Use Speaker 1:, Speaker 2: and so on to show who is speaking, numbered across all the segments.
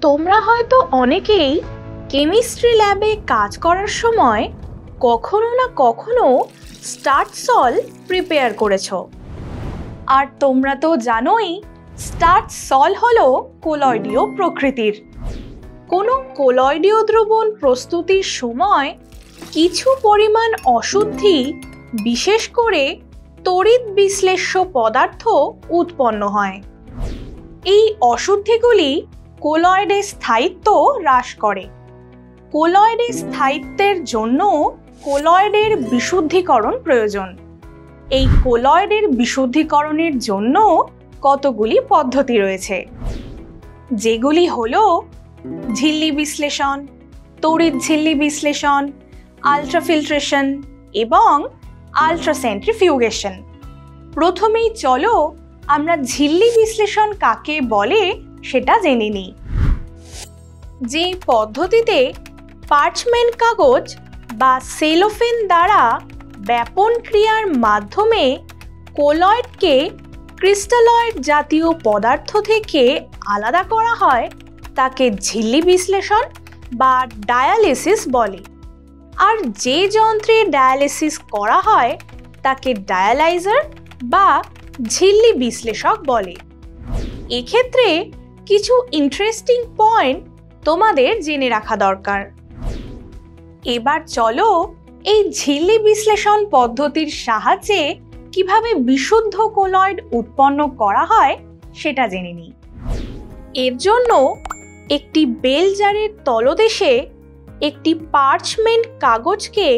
Speaker 1: তোমরা হয়তো অনেকেই কেমিস্ট্রি ল্যাবে কাজ করার সময় কখনো না কখনো স্টার্চ সল্ট প্রিপেয়ার করেছো। আর তোমরা তো জানোই স্টার্চ সল্ট হলো কোলয়েডীয় প্রকৃতির। কোনো কোলয়েডীয় দ্রবণ প্রস্তুতির সময় কিছু পরিমাণ অশুদ্ধি, বিশেষ করে তড়িৎ বিশ্লেষ্য পদার্থ উৎপন্ন হয়। এই অশুদ্ধিগুলি কোলয়েডের স্থায়িত্ব হ্রাস করে। কোলয়েডের স্থায়িত্বের জন্য কোলয়েডের বিশুদ্ধিকরণ প্রয়োজন। এই কোলয়েডের বিশুদ্ধিকরণের জন্য কতগুলি পদ্ধতি রয়েছে, যেগুলি হলো ঝিল্লি বিশ্লেষণ, তড়িৎ ঝিল্লি বিশ্লেষণ, আলট্রাফিল্ট্রেশন এবং আলট্রাসেন্ট্রিফিউগেশন। প্রথমেই চলো আমরা ঝিল্লি বিশ্লেষণ কাকে বলে সেটা জেনে নিই। যে পদ্ধতিতে পার্চমেন্ট কাগজ বা সেলোফেন দ্বারা ব্যাপন ক্রিয়ার মাধ্যমে কোলয়েডকে ক্রিস্টালয়েড জাতীয় পদার্থ থেকে আলাদা করা হয় তাকে ঝিল্লি বিশ্লেষণ বা ডায়ালিসিস বলে। আর যে যন্ত্রে ডায়ালিসিস করা হয় তাকে ডায়ালাইজার বা ঝিল্লি বিশ্লেষক বলে। এক্ষেত্রে কিছু ইন্টারেস্টিং পয়েন্ট তোমাদের জেনে রাখা দরকার। এবার চলো এই ঝিল্লি বিশ্লেষণ পদ্ধতির সাহায্যে কিভাবে বিশুদ্ধ কোলয়েড উৎপন্ন করা হয় সেটা জেনে নিই। এর জন্য একটি বেল জারের তলদেশে একটি পার্চমেন্ট কাগজকে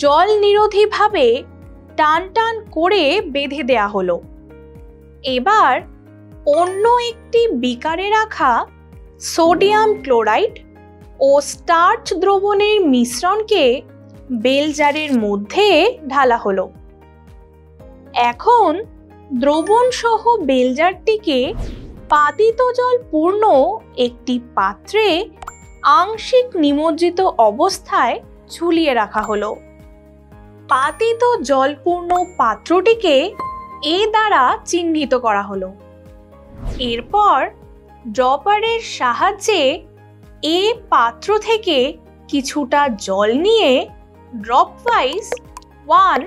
Speaker 1: জল নিরোধীভাবে টান টান করে বেঁধে দেয়া হলো। এবার অন্য একটি বিকারে রাখা সোডিয়াম ক্লোরাইড ও স্টার্চ দ্রবণের মিশ্রণকে বেল জারের মধ্যে ঢালা হলো। এখন দ্রবণ সহ বেল জারটিকে পাতিত জল পূর্ণ একটি পাত্রে আংশিক নিমজ্জিত অবস্থায় ঝুলিয়ে রাখা হলো। পাতিত জলপূর্ণ পাত্রটিকে এ দ্বারা চিহ্নিত করা হলো। এরপর ড্রপারের সাহায্যে এ পাত্র থেকে কিছুটা জল নিয়ে ড্রপ ওয়াইজ 1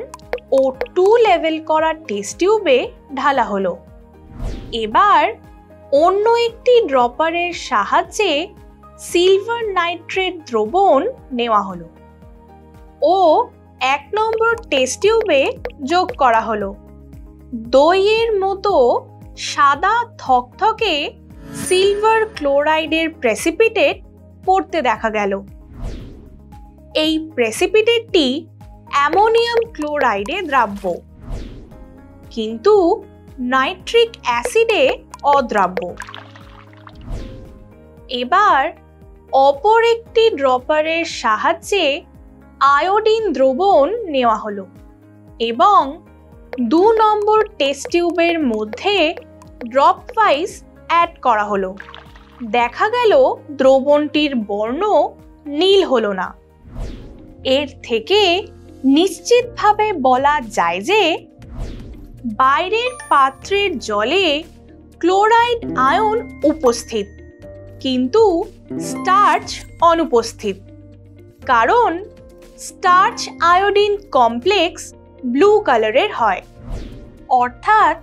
Speaker 1: ও 2 লেভেল করা টেস্ট টিউবে ঢালা হলো। এবার অন্য একটি ড্রপারের সাহায্যে সিলভার নাইট্রেট দ্রবণ নেওয়া হলো ও 1 নম্বর টেস্ট টিউবে যোগ করা হলো। দইয়ের মতো সাদা থকথকে সিলভার ক্লোরাইডের প্রেসিপিটেট পড়তে দেখা গেল। এই প্রেসিপিটেটটি অ্যামোনিয়াম ক্লোরাইডে দ্রাব্য, কিন্তু নাইট্রিক অ্যাসিডে অদ্রাব্য। এবার অপর একটি ড্রপারের সাহায্যে আয়োডিন দ্রবণ নেওয়া হলো এবং 2 নম্বর টেস্ট টিউবের মধ্যে ড্রপ ওয়াইজ অ্যাড করা হলো। দেখা গেল দ্রবণটির বর্ণ নীল হলো না। এর থেকে নিশ্চিতভাবে বলা যায় যে বাইরের পাত্রের জলে ক্লোরাইড আয়ন উপস্থিত, কিন্তু স্টার্চ অনুপস্থিত, কারণ স্টার্চ আয়োডিন কমপ্লেক্স ব্লু কালারের হয়। অর্থাৎ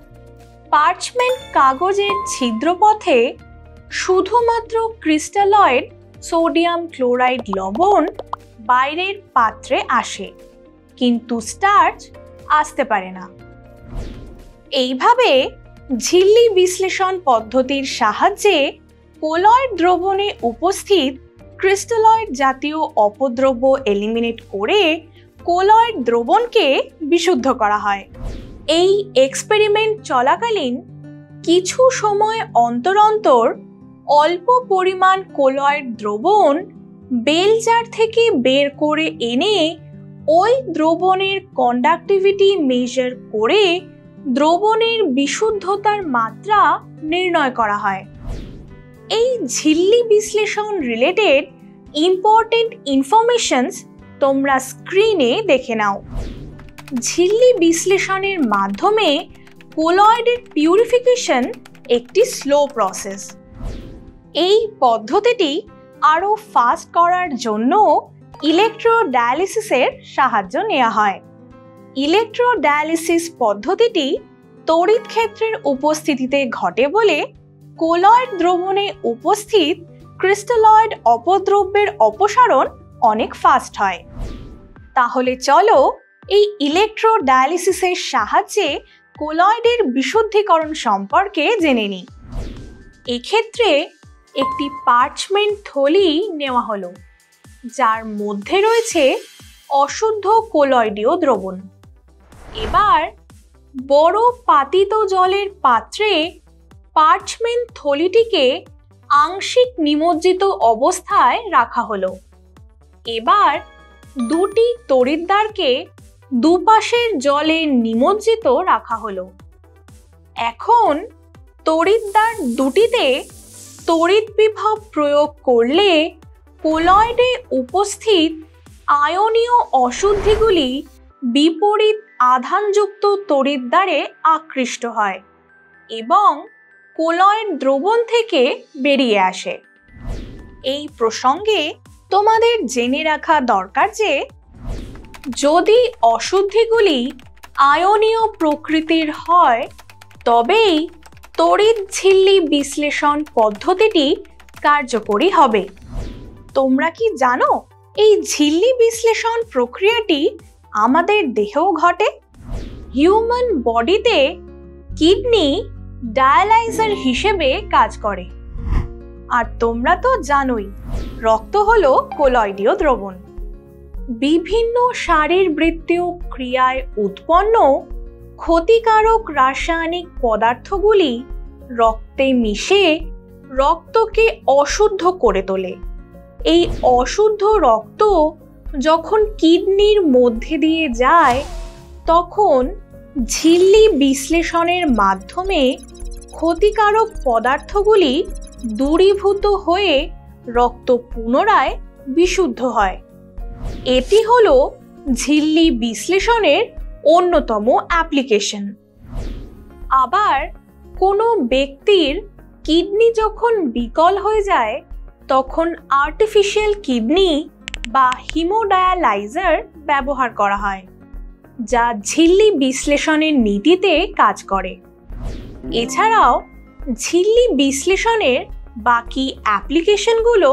Speaker 1: পার্চমেন্ট কাগজের ছিদ্রপথে শুধুমাত্র ক্রিস্টালয়েড সোডিয়াম ক্লোরাইড লবণ বাইরের পাত্রে আসে, কিন্তু স্টার্চ আসতে পারে না। এইভাবে ঝিল্লি বিশ্লেষণ পদ্ধতির সাহায্যে কোলয়েড দ্রবণে উপস্থিত ক্রিস্টালয়েড জাতীয় অপদ্রব্য এলিমিনেট করে কোলয়েড দ্রবণকে বিশুদ্ধ করা হয়। এই এক্সপেরিমেন্ট চলাকালীন কিছু সময় অন্তর অন্তর অল্প পরিমাণ কোলয়েড দ্রবণ বেল জার থেকে বের করে এনে ওই দ্রবণের কন্ডাক্টিভিটি মেজার করে দ্রবণের বিশুদ্ধতার মাত্রা নির্ণয় করা হয়। এই ঝিল্লি বিশ্লেষণ রিলেটেড ইম্পর্টেন্ট ইনফরমেশনস তোমরা স্ক্রিনে দেখে নাও। ঝিল্লি বিশ্লেষণের মাধ্যমে কোলয়েডের পিউরিফিকেশন একটি স্লো প্রসেস। এই পদ্ধতিটি আরও ফাস্ট করার জন্য ইলেকট্রোডায়ালিসিসের সাহায্য নেওয়া হয়। ইলেকট্রোডায়ালিসিস পদ্ধতিটি তড়িৎ ক্ষেত্রের উপস্থিতিতে ঘটে বলে কোলয়েড দ্রবণে উপস্থিত ক্রিস্টালয়েড অপদ্রব্যের অপসারণ অনেক ফাস্ট হয়। তাহলে চলো এই ইলেকট্রোডায়ালিসিসের সাহায্যে কোলয়েডের বিশুদ্ধীকরণ সম্পর্কে জেনে নিই। এক্ষেত্রে একটি পার্চমেন্ট থলি নেওয়া হলো, যার মধ্যে রয়েছে অশুদ্ধ কোলয়েডীয় দ্রবণ। এবার বড় পাতিত জলের পাত্রে পার্চমেন্ট থলিটিকে আংশিক নিমজ্জিত অবস্থায় রাখা হলো। এবার দুটি তড়িৎদ্বারকে দুপাশের জলে নিমজ্জিত রাখা হলো। এখন তড়িৎদ্বার দুটিতে তড়িৎ বিভব প্রয়োগ করলে কোলয়েডে উপস্থিত আয়নীয় অশুদ্ধিগুলি বিপরীত আধানযুক্ত তড়িৎদ্বারে আকৃষ্ট হয় এবং কোলয়েড দ্রবণ থেকে বেরিয়ে আসে। এই প্রসঙ্গে তোমাদের জেনে রাখা দরকার যে যদি অশুদ্ধিগুলি আয়নীয় প্রকৃতির হয় তবেই তড়িৎ ঝিল্লি বিশ্লেষণ পদ্ধতিটি কার্যকরী হবে। তোমরা কি জানো এই ঝিল্লি বিশ্লেষণ প্রক্রিয়াটি আমাদের দেহেও ঘটে? হিউম্যান বডিতে কিডনি ডায়ালাইজার হিসেবে কাজ করে। আর তোমরা তো জানোই রক্ত হলো কোলয়েডীয় দ্রবণ। বিভিন্ন শারীরবৃত্তীয় ক্রিয়ায় উৎপন্ন ক্ষতিকারক রাসায়নিক পদার্থগুলি রক্তে মিশে রক্তকে অশুদ্ধ করে তোলে। এই অশুদ্ধ রক্ত যখন কিডনির মধ্যে দিয়ে যায় তখন ঝিল্লি বিশ্লেষণের মাধ্যমে ক্ষতিকারক পদার্থগুলি দূরীভূত হয়ে রক্ত পুনরায় বিশুদ্ধ হয়। এটি হলো ঝিল্লি বিশ্লেষণের অন্যতম অ্যাপ্লিকেশন। আবার কোনো ব্যক্তির কিডনি যখন বিকল হয়ে যায় তখন আর্টিফিশিয়াল কিডনি বা হিমোডায়ালাইজার ব্যবহার করা হয়, যা ঝিল্লি বিশ্লেষণের নীতিতে কাজ করে। এছাড়াও ঝিল্লি বিশ্লেষণের বাকি অ্যাপ্লিকেশনগুলো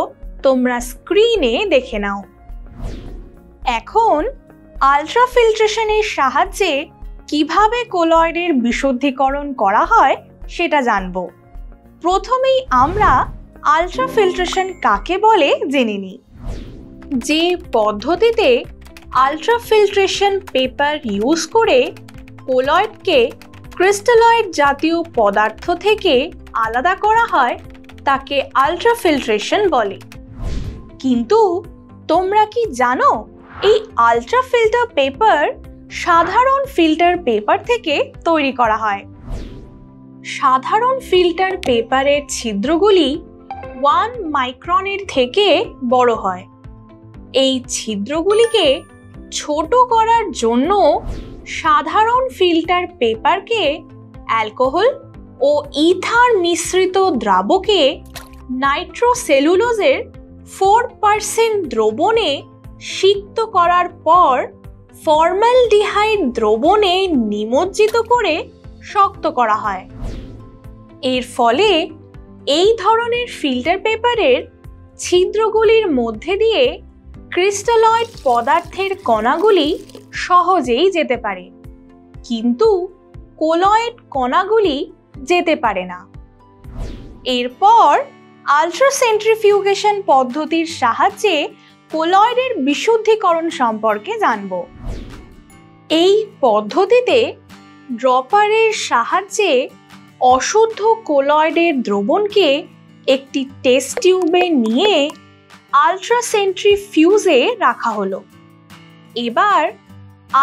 Speaker 1: তোমরা স্ক্রিনে দেখে নাও। এখন আলট্রাফিল্ট্রেশনের সাহায্যে কিভাবে কোলয়েডের বিশুদ্ধীকরণ করা হয় সেটা জানব। প্রথমেই আমরা আলট্রাফিল্ট্রেশন কাকে বলে জেনে নিই। যে পদ্ধতিতে আলট্রাফিল্ট্রেশন পেপার ইউজ করে কোলয়েডকে ক্রিস্টালয়েড জাতীয় পদার্থ থেকে আলাদা করা হয় তাকে আলট্রাফিল্ট্রেশন বলে। কিন্তু তোমরা কি জানো এই আলট্রাফিল্টার পেপার সাধারণ ফিল্টার পেপার থেকে তৈরি করা হয়। সাধারণ ফিল্টার পেপারের ছিদ্রগুলি 1 মাইক্রনের থেকে বড় হয়। এই ছিদ্রগুলিকে ছোট করার জন্য সাধারণ ফিল্টার পেপারকে অ্যালকোহল ও ইথার মিশ্রিত দ্রাবকে নাইট্রোসেলুলোজের 4% দ্রবণে সিক্ত করার পর ফর্মালডিহাইড দ্রবণে নিমজ্জিত করে শক্ত করা হয়। এর ফলে এই ধরনের ফিল্টার পেপারের ছিদ্রগুলির মধ্যে দিয়ে ক্রিস্টালয়েড পদার্থের কণাগুলি সহজেই যেতে পারে, কিন্তু কোলয়েড কণাগুলি যেতে পারে না। এরপর আলট্রাসেন্ট্রিফিউগেশন পদ্ধতির সাহায্যে কোলয়েডের বিশুদ্ধীকরণ সম্পর্কে জানব। এই পদ্ধতিতে ড্রপারের সাহায্যে অশুদ্ধ কোলয়েডের দ্রবণকে একটি টেস্ট টিউবে নিয়ে আলট্রাসেন্ট্রিফিউজে রাখা হলো। এবার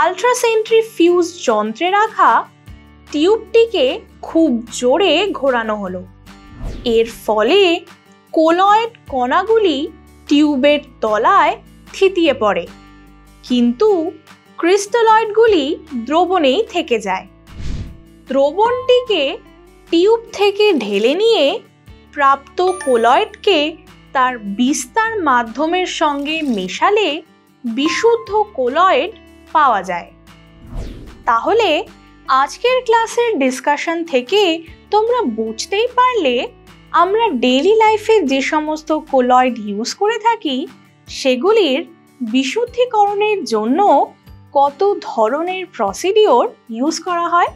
Speaker 1: আলট্রাসেন্ট্রিফিউজ যন্ত্রে রাখা টিউবটিকে খুব জোরে ঘোরানো হলো। এর ফলে কোলয়েড কণাগুলি টিউবের তলায় থিতিয়ে পড়ে, কিন্তু ক্রিস্টালয়েডগুলি দ্রবণেই থেকে যায়। দ্রবণটিকে টিউব থেকে ঢেলে নিয়ে প্রাপ্ত কোলয়েডকে তার বিস্তার মাধ্যমের সঙ্গে মেশালে বিশুদ্ধ কোলয়েড পাওয়া যায়। তাহলে আজকের ক্লাসের ডিসকাশন থেকে তোমরা বুঝতেই পারলে আমরা ডেইলি লাইফে যে সমস্ত কোলয়েড ইউজ করে থাকি সেগুলির বিশুদ্ধীকরণের জন্য কত ধরনের প্রসিডিওর ইউজ করা হয়।